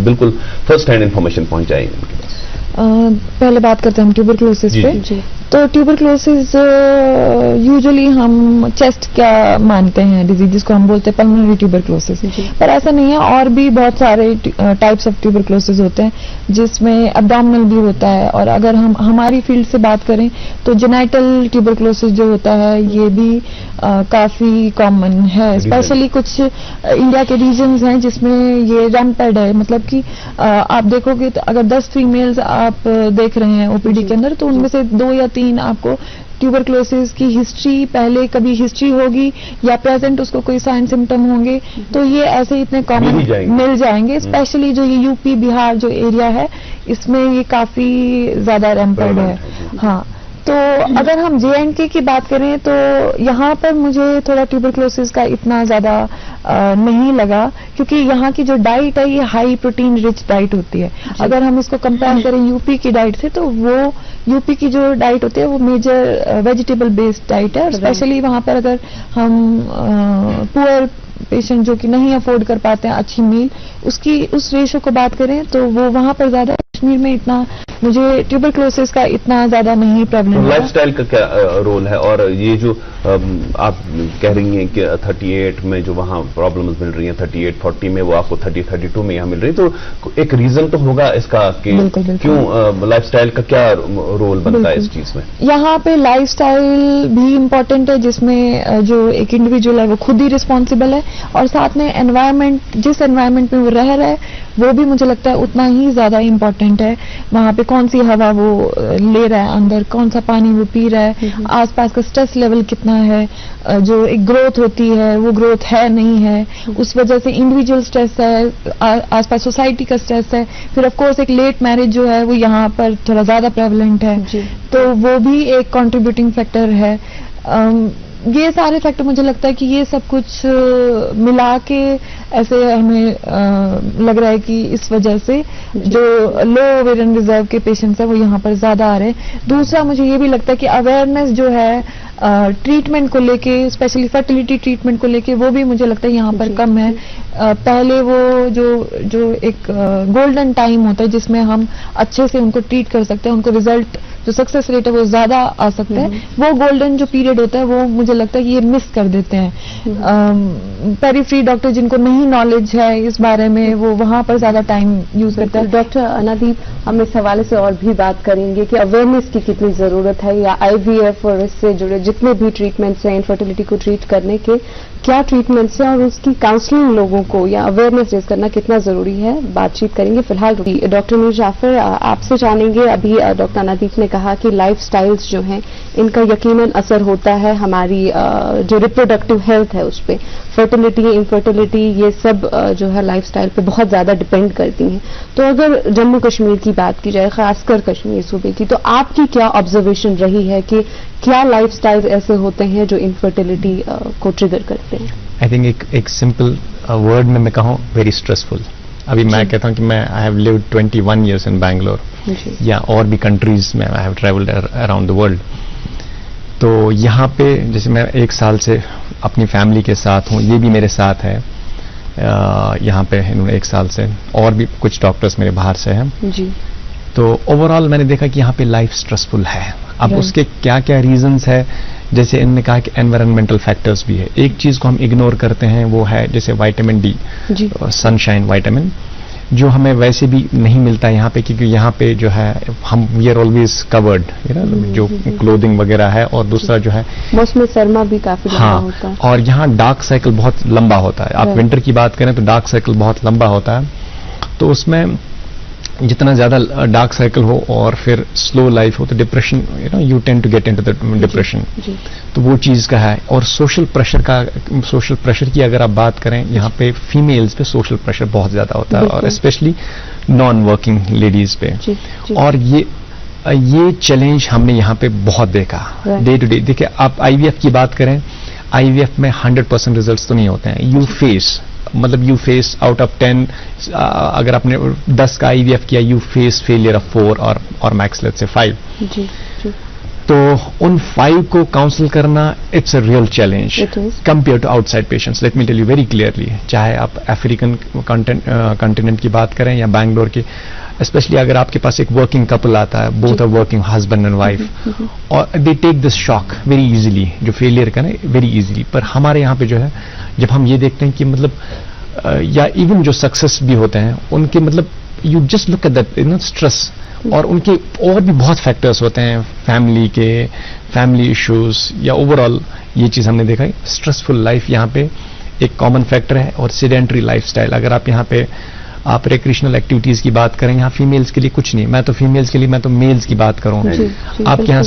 بالکل فرسٹ ہینڈ انفارمیشن پہنچ جائے ان کے پاس. پہلے بات کرتے ہیں ہم ٹیوبرکلوسس پہ. تو ٹیوبرکلوسس یوزلی ہم چیسٹ کیا مانتے ہیں ڈیزیز, جس کو ہم بولتے ہیں پلمونری ٹیوبرکلوسس, پر ایسا نہیں ہے. اور بھی بہت سارے ٹائپس آف ٹیوبرکلوسس ہوتے ہیں جس میں ابڈومنل بھی ہوتا ہے. اور اگر ہم ہماری فیلڈ سے بات کریں تو جینائٹل ٹیوبرکلوسس جو ہوتا ہے یہ بھی کافی کامن ہے, اسپیشلی کچھ انڈیا کے ریجنز ہیں جس میں یہ ریمپیڈ ہے. مطلب کہ آپ دیکھو گے تو اگر 10 فیمیلز آپ دیکھ رہے ہیں OPD کے اندر, تو ان میں سے 2 یا 3 آپ کو ٹیوبرکلوسس کی ہسٹری, پہلے کبھی ہسٹری ہوگی یا پریزنٹ اس کو کوئی سائن سمٹم ہوں گے, تو یہ ایسے اتنے کامن مل جائیں گے. اسپیشلی جو یہ UP بہار جو ایریا ہے اس میں یہ کافی زیادہ ریمپیڈ ہے. ہاں, تو اگر ہم JNK کی بات کریں تو یہاں پر مجھے تھوڑا ٹیوبرکلوسس کا اتنا زیادہ نہیں لگا, کیونکہ یہاں کی جو ڈائٹ ہے یہ ہائی پروٹین رچ ڈائٹ ہوتی ہے. اگر ہم اس کو کمپیئر کریں UP کی ڈائٹ سے, تو وہ UP کی جو ڈائٹ ہوتی ہے وہ میجر ویجیٹیبل بیسڈ ڈائٹ ہے. اور اسپیشلی وہاں پر اگر ہم پور پیشنٹ جو کہ نہیں افورڈ کر پاتے ہیں اچھی میل, اس ریشو کو بات کریں تو وہ وہاں پر زیادہ. کشمیر میں اتنا مجھے ٹیوبرکلوسس کا اتنا زیادہ نہیں پرابلم. لائف سٹائل کا کیا رول ہے؟ اور یہ جو آپ کہہ رہی ہیں کہ 38 میں جو وہاں پرابلمز مل رہی ہیں 38, 40 میں وہ آپ کو 30, 32 میں یہاں مل رہی, تو ایک ریزن تو ہوگا اس کا کہ کیوں لائف سٹائل کا کیا رول بنتا ہے اس چیز میں؟ یہاں پہ لائف سٹائل بھی امپورٹنٹ ہے, جس میں جو ایک انڈیویجول ہے وہ خود ہی رسپانسبل ہے, اور ساتھ میں انوائرمنٹ, جس انوائرمنٹ میں وہ رہ رہا ہے وہ بھی مجھے لگتا ہے اتنا ہی زیادہ امپورٹنٹ ہے. وہاں پہ کون سی ہوا وہ لے رہا ہے اندر, کون سا پانی وہ پی رہا ہے, آس پاس کا اسٹریس لیول کتنا کمیاں ہے, جو ایک گروتھ ہوتی ہے وہ گروتھ ہے نہیں ہے, اس وجہ سے انڈیویجول اسٹریس ہے, آس پاس سوسائٹی کا اسٹریس ہے, پھر آف کورس ایک لیٹ میرج جو ہے وہ یہاں پر تھوڑا زیادہ پریولنٹ ہے, تو وہ بھی ایک کنٹریبیوٹنگ فیکٹر ہے. یہ سارے فیکٹر مجھے لگتا ہے کہ یہ سب کچھ ملا کے ایسے ہمیں لگ رہا ہے کہ اس وجہ سے جو لو اوویرین ریزرو کے پیشنٹس ہیں وہ یہاں پر زیادہ آ رہے ہیں. دوسرا مجھے یہ بھی لگتا ہے کہ اویئرنیس جو ہے ٹریٹمنٹ کو لے کے, اسپیشلی فرٹیلیٹی ٹریٹمنٹ کو لے کے, وہ بھی مجھے لگتا ہے یہاں پر کم ہے. پہلے وہ جو ایک گولڈن ٹائم ہوتا ہے جس میں ہم اچھے سے ان کو ٹریٹ کر سکتے ہیں, ان کو ریزلٹ جو سکسیس ریٹ ہے وہ زیادہ آ سکتا ہے, وہ گولڈن جو پیریڈ ہوتا ہے وہ مجھے لگتا ہے کہ یہ مس کر دیتے ہیں. پیریفری ڈاکٹر جن کو نہیں نالج ہے اس بارے میں وہ وہاں پر زیادہ ٹائم یوز کرتا ہے. ڈاکٹر انادیپ, ہم اس حوالے سے اور بھی بات کریں گے کہ اویئرنیس کی کتنی ضرورت ہے, یا آئی وی ایف اور اس سے جڑے جتنے بھی ٹریٹمنٹس ہیں انفرٹیلٹی کو ٹریٹ کرنے کے کیا ٹریٹمنٹس ہیں, اور اس کی کاؤنسلنگ لوگوں کو یا اویئرنیس ریز کرنا کتنا ضروری ہے, بات چیت کریں گے. فی الحال ڈاکٹر میر جعفر آپ سے جانیں گے, ابھی ڈاکٹر انادیپ نے کہا کہ لائف سٹائلز جو ہیں ان کا یقیناً اثر ہوتا ہے ہماری جو ریپروڈکٹیو ہیلتھ ہے اس پہ, فرٹیلٹی انفرٹیلٹی یہ سب جو ہے لائف سٹائل پہ بہت زیادہ ڈپینڈ کرتی ہیں. تو اگر جموں کشمیر کی بات کی جائے, خاص کر کشمیر صوبے کی, تو آپ کی کیا آبزرویشن رہی ہے کہ کیا لائف سٹائل ایسے ہوتے ہیں جو انفرٹیلٹی کو ٹریگر کرتے ہیں؟ آئی تھنک ایک سمپل ورڈ میں کہوں, ویری اسٹریسفل. ابھی میں کہتا ہوں کہ میں آئی ہیو لیوڈ 21 ایئرس ان بینگلور, یا اور بھی کنٹریز میں I have travelled around the world. تو یہاں پہ جیسے میں 1 سال سے اپنی فیملی کے ساتھ ہوں, یہ بھی میرے ساتھ ہے یہاں پہ انہوں نے 1 سال سے, اور بھی کچھ ڈاکٹرز میرے باہر سے ہیں. تو اوور آل میں نے دیکھا کہ یہاں پہ لائف اسٹریسفل ہے. اب اس کے کیا کیا ریزنز ہے, جیسے انہوں نے کہا کہ انوائرنمنٹل فیکٹرز بھی ہے. ایک چیز کو ہم اگنور کرتے ہیں وہ ہے جیسے وائٹامن ڈی, سن شائن وائٹامن, جو ہمیں ویسے بھی نہیں ملتا یہاں پہ, کیونکہ یہاں پہ جو ہے ہم وی آر آلویز کورڈ, جو کلودنگ وغیرہ ہے, اور دوسرا جو ہے موسم سرما بھی کافی لمبا ہوتا ہے, اور یہاں ڈارک سائیکل بہت لمبا ہوتا ہے. آپ ونٹر کی بات کریں تو ڈارک سائیکل بہت لمبا ہوتا ہے, تو اس میں جتنا زیادہ ڈارک سائیکل ہو اور پھر سلو لائف ہو تو depression, you tend to get into the depression. تو وہ چیز کا ہے. اور سوشل پریشر کی اگر آپ بات کریں, یہاں پہ فیمیلز پہ سوشل پریشر بہت زیادہ ہوتا ہے, اور اسپیشلی نان ورکنگ لیڈیز پہ. اور یہ چیلنج ہم نے یہاں پہ بہت دیکھا ڈے ٹو ڈے. دیکھیں آپ آئی وی ایف کی بات کریں, آئی وی ایف میں 100% ریزلٹس تو نہیں ہوتے ہیں. یو فیس آؤٹ آف 10, اگر آپ نے 10 کا آئی وی ایف کیا, یو فیس فیلئر آف 4 اور میکس لیٹ سے 5. تو ان 5 کو کاؤنسل کرنا it's a real challenge compare to outside patients. Let me tell you very clearly, چاہے آپ افریقن کنٹیننٹ کی بات کریں یا بینگلور کی, اسپیشلی اگر آپ کے پاس ایک ورکنگ کپل آتا ہے, both are working husband and wife, اور they take this shock very easily, جو فیلئر کا نا ویری ایزیلی. پر ہمارے یہاں پہ جو ہے جب ہم یہ دیکھتے ہیں کہ مطلب یا ایون جو سکسیس بھی ہوتے ہیں ان کے مطلب you just look at that stress, اور ان کے اور بھی بہت فیکٹرز ہوتے ہیں, فیملی ایشوز, یا اوور آل یہ چیز ہم نے دیکھا ہے. اسٹریسفل لائف یہاں پہ ایک کامن فیکٹر ہے, اور سیڈینٹری لائف اسٹائل. اگر آپ یہاں پہ آپ ریکریشنل ایکٹیویٹیز کی بات کریں, یہاں فیمیلز کے لیے کچھ نہیں. میں تو فیمیلز کے لیے, میں تو میلز کی بات کروں. آپ کے یہاں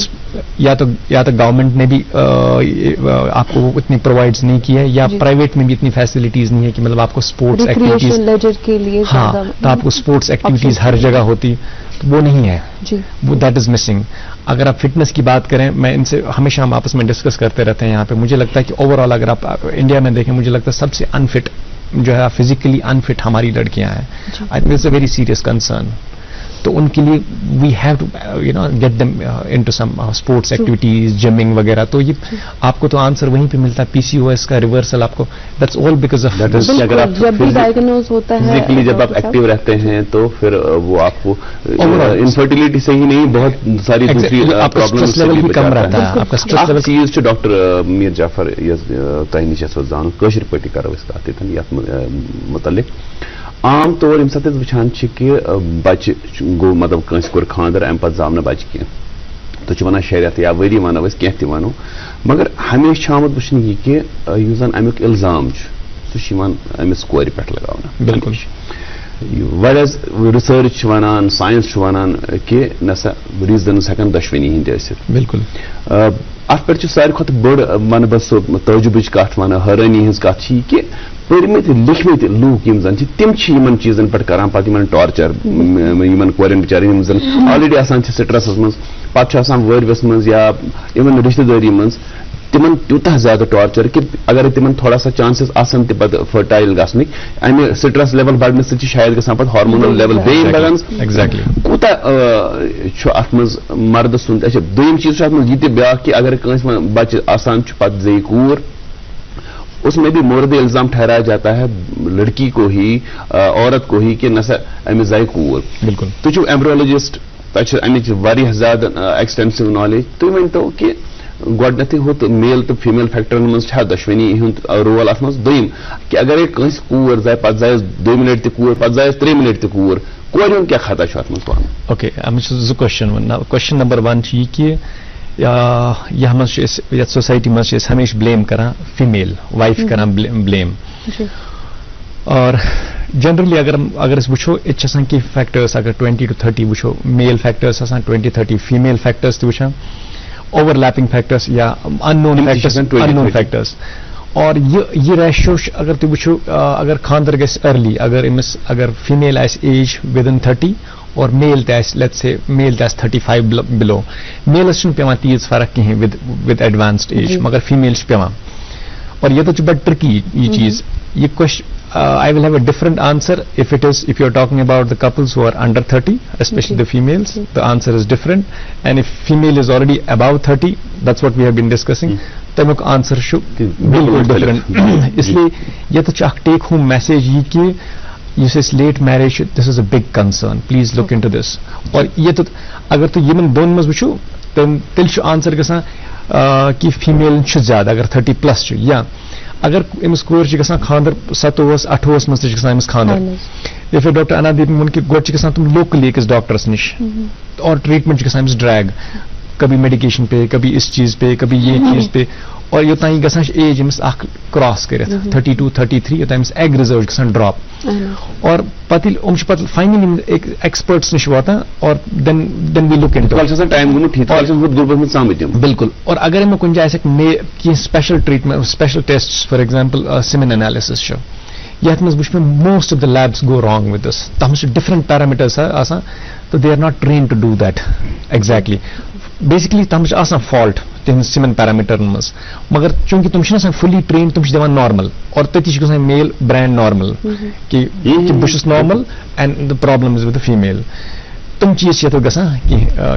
یا تو گورنمنٹ نے بھی آپ کو اتنی پرووائڈز نہیں کی ہے, یا پرائیویٹ میں بھی اتنی فیسلٹیز نہیں ہے کہ مطلب آپ کو اسپورٹس ایکٹیویٹیز, ہاں تو آپ کو اسپورٹس ایکٹیویٹیز ہر جگہ ہوتی, وہ نہیں ہے, وہ دیٹ از مسنگ. اگر آپ فٹنس کی بات کریں, میں ان سے ہمیشہ ہم آپس میں ڈسکس کرتے رہتے ہیں یہاں پہ. مجھے لگتا ہے کہ اوور آل اگر آپ انڈیا میں دیکھیں, مجھے لگتا ہے سب سے انفٹ جو ہے فزیکلی انفٹ ہماری لڑکیاں ہیں. I think it's a very serious concern. تو ان کے لیے we have to get them into some sports activities, gymming وغیرہ. تو یہ آپ کو تو آنسر وہیں پہ ملتا ہے, پی سی او ایس کا ریورسل آپ کو, دیٹس آل بیکاز آف جب بھی ڈائگنوز ہوتا ہے فزیکلی جب آپ ایکٹیو رہتے ہیں تو پھر وہ آپ کو انفرٹیلٹی سے ہی نہیں بہت ساری دوسری پرابلمز لیول بھی کم رہتا ہے. آپ کا اسٹریس لیول چیز چھُ ڈاکٹر میر جعفر تۄہہِ نِش یژھو زانُن, کٲشِر پٲٹھی کرو أسۍ کتھ یتھ متعلق. عام طور ییٚمہِ ساتہٕ أسۍ وٕچھان چھِ کہِ بچہِ گوٚو مطلب کٲنٛسہِ کوٚر خانٛدر, اَمہِ پتہٕ زاو نہٕ بچہِ کینٛہہ, تُہۍ چھِو وَنان 6 رٮ۪تھ یا ؤری وَنو أسۍ, کینٛہہ تہِ وَنو, مگر ہمیشہِ چھُ آمُت وٕچھنہٕ یہِ کہِ یُس زن امیُک الزام چھُ سُہ چھُ یِوان أمِس کورِ پٮ۪ٹھ لگاونہٕ. بالکل. Whereas research ونان science ونان کہ نسا reasons ہیکن دشوینی ہند ٲسِتھ. بالکل. ات پہ ساروی کھت بڑ ون بس تعجبٕچ کتھ ون حیرانی ہز کتھ یہ کہ پٔرمٕتۍ لیکھمٕتۍ لوٗکھ یِم زن چھِ تِم چھِ یِمن چیٖزن پٮ۪ٹھ کران پتہٕ یِمن ٹارچر یِمن کورٮ۪ن بِچارٮ۪ن یِم زن آلریڈی آسان چھِ سٹرسس منٛز پتہٕ چھُ آسان وٲرۍوِس منٛز یا یِمن رشتہٕ دٲری منٛز تمن تیوٗتاہ زیادٕ ٹارچر کہ اگر تمن تھوڑا سا چانسز آسان تہِ پتہٕ فرٹایل گژھنٕکۍ امہِ سٹرس لیول بڑنہٕ سۭتۍ چھِ شاید گژھان پتہٕ ہارمونل لیول بیٚیہِ بڑان. ایگزیکٹلی کوٗتاہ چھُ اتھ منٛز مردٕ سُنٛد اچھا دوٚیِم چیٖز چھُ اتھ منٛز یہِ تہِ بیٛاکھ کہ اگر کٲنٛسہِ بچہِ آسان چھُ پتہٕ زیٚیہِ کوٗر اس میں بھی مورد الزام ٹھہرایا جاتا ہے لڑکی کو ہی عورت کو ہی کہ نسا امس زائے کوٗر. بالکل. تُہۍ چھِو ایمبریولوجسٹ تۄہہِ چھِ امِچ واریاہ زیادٕ ایکسٹینسو نالیج تُہۍ ؤنۍتو کہ گۄڈنیتھٕے ہُتھ میل تہٕ فیٖمیل فیکٹرن منٛز چھا دۄشوٕنی ہُنٛد رول اتھ منٛز. دوٚیِم کہ اگرے کٲنٛسہِ کوٗر زاے پتہٕ زایس 2 مِنٹ تہِ کوٗر پتہٕ زایس 3 مِنٹ تہِ کوٗر کورِ ہُنٛد کیٛاہ خطا چھُ اتھ منٛز پانہٕ. اوکے اتھ منٛز چھِ 2 کوسچن. کوسچن نمبر 1 چھُ یہِ کہِ یتھ منٛز چھِ أسۍ یتھ سوسایٹی منٛز چھِ أسۍ ہمیشہِ بلیم کران فیمیل وائف کران بلیم. اور جنرلی اگر أسۍ وٕچھو ییٚتہِ چھِ آسان کینٛہہ فیکٹٲرس اگر 20 to 30 وٕچھو میل فیکٹٲرس آسان 20-30 فیمیل فیکٹٲرس تہِ وٕچھان اوور لیپنگ فیکٹرس یا ان نون فیکٹرس. اور یہ ریشو اگر تُہۍ وٕچھو اگر خاندر گژھِ ارلی اگر فیمیل آسہِ ایج within 30 اور میل تہِ آسہِ لیٹس سے میل تہِ آسہِ 35 بِلو میلس چھُنہٕ پیوان تیٖژ فرق کِہینۍ ود ایڈوانسڈ ایج مگر فیمیل چھِ پیوان. اور ییٚتٮ۪تھ چھُ بڑٕ ٹرکی یہ چیز یہ question I will have a different answer if you are talking about the couples who are under 30, especially the females. The answer is different. And if female is already above 30, that's what we have been discussing. تمیُک آنسر چھُ بالکل ڈفرنٹ. اس لیے ییٚتٮ۪تھ چھُ اکھ ٹیک ہوم میسیج یہِ کہِ یُس أسۍ لیٹ میریج چھُ this is a big concern please look into this. اور ییٚتٮ۪تھ اگر تُہۍ یِمن دۄن منٛز وٕچھو تیٚلہِ چھُ آنسر گژھان کہِ فیمیل چھُ زیادٕ اگر 30+ چھُ یا اگر أمِس کورِ چھِ گژھان خاندر 27-28 منٛز تہِ چھِ گژھان أمِس خاندر. یِتھ ڈاکٹر انادیپ ووٚن کہِ گۄڈٕ چھِ گژھان تِم لوکلی أکِس ڈاکٹرس نِش اور ٹریٹمنٹ چھِ گژھان أمِس ڈریگ کبھی میڈیکیشن پے کبھی اس چیز پے کبھی یہ چیز پے اور یوتام یہ گژھان ایج أمِس اکھ کراس کٔرِتھ 32-33 یوتام أمِس ایگ رِزٲرٕو چھِ گژھان ڈراپ. اور پتہٕ ییٚلہِ یِم چھِ پتہٕ فاینلی ایکسپٲرٹس نِش واتان اور دین وی لُک اِن ٹو. بالکل. اور اگر یِمو کُنہِ جایہِ آسہِ کینٛہہ special treatment special test for example semen analysis چھُ یتھ منٛز وٕچھ مےٚ most of the labs go wrong with this. تتھ منٛز چھِ ڈفرنٹ پیرامیٹرس آسان تہٕ they are not train to do that exactly. Basically تتھ منٛز چھِ آسان فالٹ تِہنٛز سیمن پیرامیٹرن منٛز مگر چوٗنکہِ تِم چھِنہٕ آسان فُلی ٹرین تِم چھِ دِوان نارمل اور تٔتی چھِ گژھان میل برینڈ نارمل کہِ بہٕ چھُس normal and the problem is with the female. تِم چیٖز چھِ ییٚتٮ۪تھ گژھان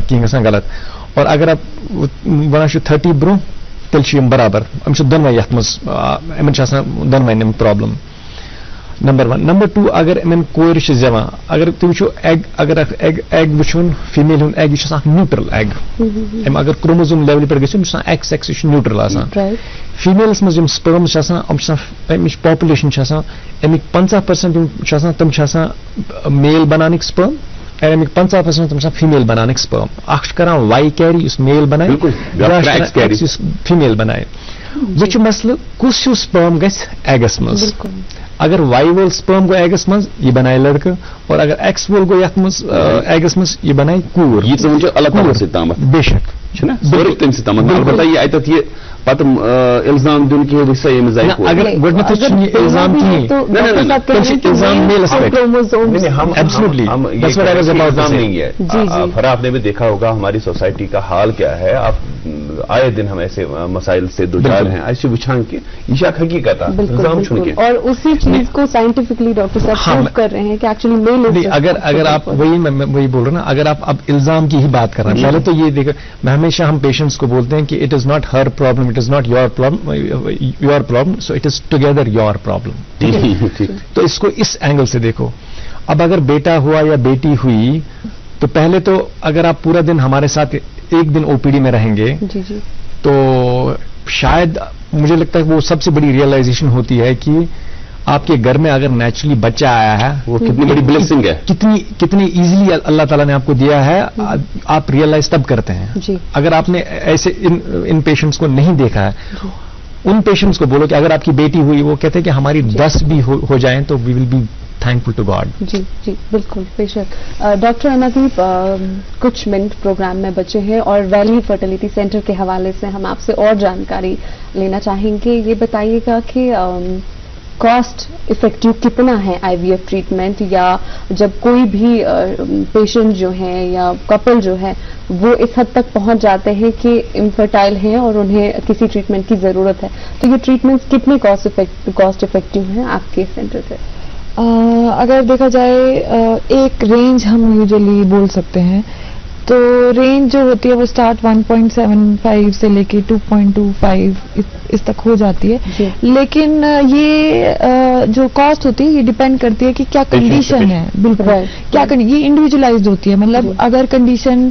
کینٛہہ گژھان غلط. اور اگر ونان چھُ 30 برونٛہہ تیٚلہِ چھِ یِم برابر یِم چھِ دۄنوے یتھ منٛز یِمن چھِ آسان دۄنوے یِم پرابلم. نمبر 1. نمبر 2 اگر یِمن کورِ چھِ زٮ۪وان اگر تُہۍ وٕچھو ایگ اگر ایگ وٕچھون فیمیل ہُنٛد ایگ یہِ چھُ آسان اکھ نیوٗٹرل ایگ. أمۍ اگر کروموزوم لیولہِ پٮ۪ٹھ گژھِ یِم چھُ آسان ایکس یہِ چھُ نیوٗٹرل آسان. فیمیلس منٛز یِم سپرمز چھِ آسان یِم چھِ آسان اَمِچ پاپولیشن چھِ آسان اَمِکۍ 50% یِم چھِ آسان تِم چھِ آسان میل بناونٕکۍ سپرم اینڈ اَمِکۍ 50% تِم چھِ آسان فیمیل بناونٕکۍ سپرم. اکھ چھُ کران واے کیری یُس میل بنایہِ یُس فیمیل بنایہِ. وۄنۍ چھُ مسلہٕ کُس ہیوٗ سپرم گژھِ ایگس منٛز. اگر وائی وول سپرم گوٚو ایگس منٛز یہِ بنایہِ لڑکہٕ اور اگر ایکس وول گوٚو یتھ منٛز ایگس منٛز یہِ بنایہِ کوٗر. بے شک چھُنہ سورُے تٔمۍ سۭتۍ تامتھ البتہ یہِ اَتٮ۪تھ یہِ پتہٕ الزام دیُن کہِ وٕچھ سا ییٚمِس زایہِ کوٗر. اگر گۄڈنیتھٕے چھُنہٕ یہِ الزام کِہیٖنۍ تیٚلہِ چھِ الزام میلس پٮ۪ٹھ. فرا آپ نے بھی دیکھا ہوگا ہماری سوسائٹی کا حال کیا ہے. آپ آئے دن ہم ایسے مسائل سے دوچار ہیں ایسے وچھان کہ یہ اکھ حقیقت ہے اور اسی چیز کو سائنٹیفکلی ڈاکٹر صاحب پروو کر رہے ہیں کہ ایکچولی میل. اگر آپ وہی بول رہے نا اگر آپ اب الزام کی ہی بات کر رہے ہیں پہلے تو یہ دیکھو میں ہمیشہ ہم پیشنٹس کو بولتے ہیں کہ it is not Hare problem it is not your problem so it is together your problem. تو اس کو اس اینگل سے دیکھو. اب اگر بیٹا ہوا یا بیٹی ہوئی تو پہلے تو اگر آپ پورا دن ہمارے ساتھ ایک دن او پی ڈی میں رہیں گے تو شاید مجھے لگتا ہے وہ سب سے بڑی ریئلائزیشن ہوتی ہے کہ آپ کے گھر میں اگر نیچرلی بچہ آیا ہے وہ کتنی بڑی بلیسنگ ہے کتنی ایزیلی اللہ تعالیٰ نے آپ کو دیا ہے آپ ریئلائز تب کرتے ہیں. اگر آپ نے ایسے ان پیشنٹس کو نہیں دیکھا ہے ان پیشنٹس کو بولو کہ اگر آپ کی بیٹی ہوئی وہ کہتے ہیں کہ ہماری 10 بھی ہو جائیں تو we will be thankful to God. جی جی بالکل بے شک. ڈاکٹر انادیپ کچھ منٹ پروگرام میں بچے ہیں اور ویلی فرٹیلیٹی سینٹر کے حوالے سے ہم آپ سے اور جانکاری لینا چاہیں گے. یہ بتائیے گا کہ کاسٹ افیکٹو کتنا ہے آئی وی ایف ٹریٹمنٹ, یا جب کوئی بھی پیشنٹ جو ہے یا کپل جو ہے وہ اس حد تک پہنچ جاتے ہیں کہ انفرٹائل ہیں اور انہیں کسی ٹریٹمنٹ کی ضرورت ہے, تو یہ ٹریٹمنٹ کتنے کاسٹ افیکٹو ہیں آپ کے سینٹر سے؟ اگر دیکھا جائے ایک رینج ہم یوزلی بول سکتے ہیں, تو رینج جو ہوتی ہے وہ اسٹارٹ 1.75 سے لے کے 2.25 اس تک ہو جاتی ہے. لیکن یہ جو کاسٹ ہوتی ہے یہ ڈپینڈ کرتی ہے کہ کیا کنڈیشن ہے. بالکل کیا یہ انڈیویجولائزڈ ہوتی ہے. مطلب اگر کنڈیشن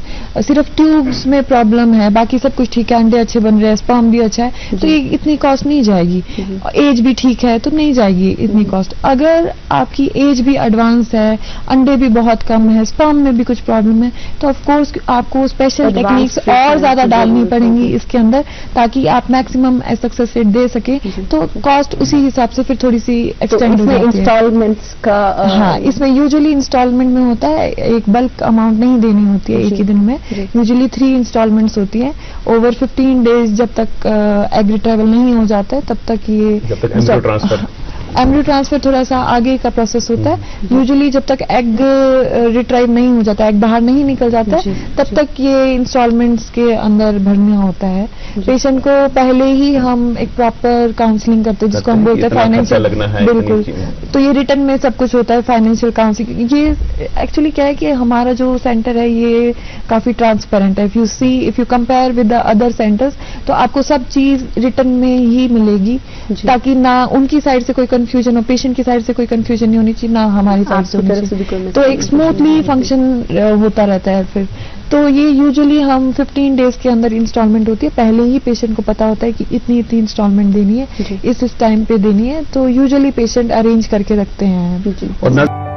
صرف ٹیوبس میں پرابلم ہے, باقی سب کچھ ٹھیک ہے, انڈے اچھے بن رہے ہیں, اسپرم بھی اچھا ہے, تو یہ اتنی کاسٹ نہیں جائے گی. ایج بھی ٹھیک ہے تو نہیں جائے گی اتنی کاسٹ. اگر آپ کی ایج بھی ایڈوانس ہے, انڈے بھی بہت کم ہے, اسپرم میں بھی کچھ پرابلم ہے, تو آف کورس آپ کو اسپیشل ٹیکنیکس اور زیادہ ڈالنی پڑیں گی اس کے اندر تاکہ آپ میکسیمم سکسیس ریٹ دے سکیں. تو کاسٹ اسی حساب سے پھر تھوڑی سی ایکسٹینڈ ہو جاتی ہے. انسٹالمنٹس کا ہاں, اس میں یوزلی انسٹالمنٹ میں ہوتا ہے, ایک بلک اماؤنٹ نہیں دینی ہوتی ہے ایک ہی دن میں. یوزلی 3 انسٹالمنٹس ہوتی ہیں اوور 15 days. جب تک ایگ ریٹرائیول نہیں ہو جاتا ہے تب تک یہ ایمبریو ٹرانسفر تھوڑا سا آگے کا پروسیس ہوتا ہے. یوزلی جب تک ایگ ریٹرائیو نہیں ہو جاتا, ایگ باہر نہیں نکل جاتا ہے, تب تک یہ انسٹالمنٹس کے اندر بھرنا ہوتا ہے. پیشنٹ کو پہلے ہی ہم ایک پراپر کاؤنسلنگ کرتے ہیں جس کو ہم بولتے ہیں فائنینشیل. بالکل, تو یہ ریٹرن میں سب کچھ ہوتا ہے فائنینشیل کاؤنسلنگ. یہ ایکچولی کیا ہے کہ ہمارا جو سینٹر ہے یہ کافی ٹرانسپیرنٹ ہے. If you compare with the other centres تو آپ کو سب چیز ریٹرن میں ہی ملے گی, تاکہ نہ ان کی سائڈ سے کوئی کنفیوژن ہو, پیشنٹ کی سائڈ سے کوئی کنفیوژن نہیں ہونی چاہیے, نہ ہماری سائڈ سے ہونی چاہیے. تو ایک اسموتھلی فنکشن ہوتا رہتا ہے. پھر تو یہ یوزلی ہم 15 days کے اندر انسٹالمنٹ ہوتی ہے. پہلے ہی پیشنٹ کو پتا ہوتا ہے کہ اتنی انسٹالمنٹ دینی ہے, اس ٹائم پہ دینی ہے, تو یوزلی پیشنٹ ارینج کر کے رکھتے ہیں.